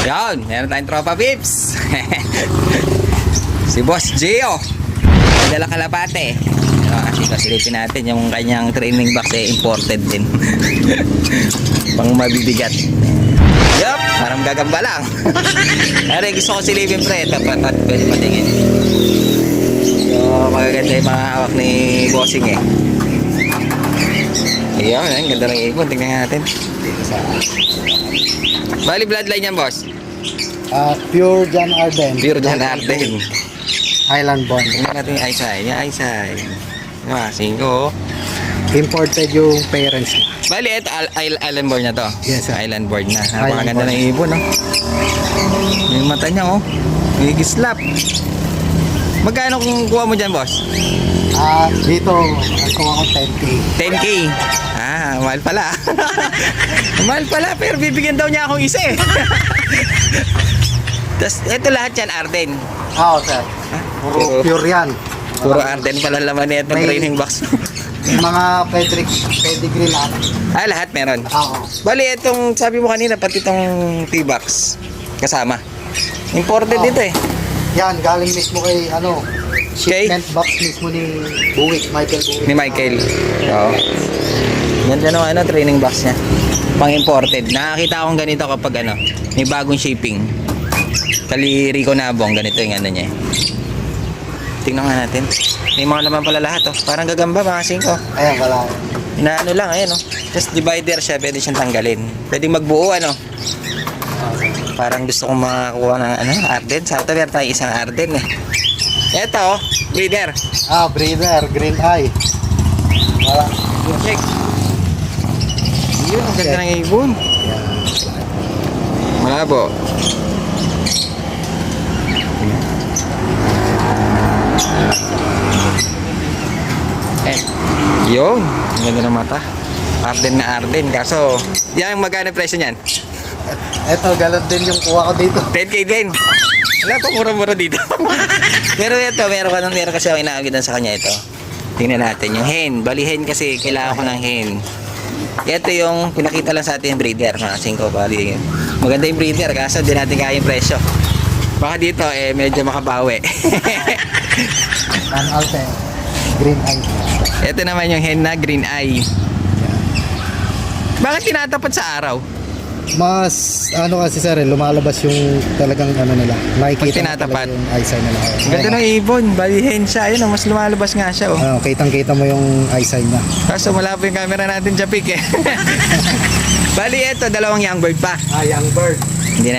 Yan, meron tayong tropa Pips. Si Boss Gio. Dala kalapate. Kasi kasilipin natin yung kanyang training box imported din. Pang mabibigat. Yup, parang gagamba lang. Pero gusto ko silipin pre. Ito, pwede patingin. So, magaganda yung mga hawak ni Bossing eh. Ayan, ganda ng ibon. Tingnan natin. Bali bloodline yan, boss? Pure John Arden. Pure John Arden. Island born. Tingnan natin yung eyesight. Yung eyesight. Singko. Imported yung parents niya. Bali, ito island board na to. Yes, sir. Island board na. Island Napakaganda board. ng ibon, no? Yung mata niya, oh. May gislap. Magkano kung kuha mo dyan, boss? Dito, ang kuha ko 10K. 10K. Mahal pala. Mahal pala, pero bibigyan daw niya akong isa eh. Tapos, ito lahat yan, Arden. Oo, sir. Puro pure yan. Puro Arden pala laman nito ng May- training box. Yung mga pedigree lahat. Lahat meron. Oo. Bali, itong sabi mo kanina, pati itong T-box kasama. Imported Oo. dito eh. Yan, galing mismo kay, Kay? shipment box mismo ni Buwick, Michael Buwick. Ni Michael. Oo. Ganda ng training box niya. Pang imported. Nakakita akong ganito kapag may bagong shipping. Kali Rico Nabong, ganito yung niya. Tingnan nga natin. May mga naman pala lahat oh. Parang gagamba mga singko. Ayan, wala. Inaano lang, ayan oh. Just divider siya, pwede siyang tanggalin. Pwedeng magbuo Parang gusto kong makakuha ng Arden. Sa ito, meron tayo isang Arden eh. Ito oh, breeder. Breeder, green eye. Wala. Check. Yun, ang ganda ng ibon. Malabo. Yun, ang ganda ng mata. Arden na Arden. Kaso, yan magkano presyo niyan? Ito, galon din yung kuha ko dito. 10K din. Wala pa, mura-mura dito. Pero ito, meron kasi ako inaagitan sa kanya ito. Tingnan natin yung hen. Bali hen kasi kailangan ko ng hen. Ito yung pinakita lang sa atin yung breeder. Mga 5 bali. Maganda yung breeder kaso di natin kaya yung presyo. Baka dito medyo makabawi. An Alte, green eye. Ito naman yung hen na green eye. Bakit tinatapat sa araw? Mas, kasi sir, lumalabas yung talagang nila. Pag Nakikita mo tinatapat. talaga yung eyesight nila. Ang ganda ng ibon. Bali hen siya. Ayun, mas lumalabas nga siya. Oh. Kitang-kita mo yung eyesight niya. Kaso malabo yung camera natin, Japik eh. Bali ito, dalawang young bird pa. Young bird. Hindi na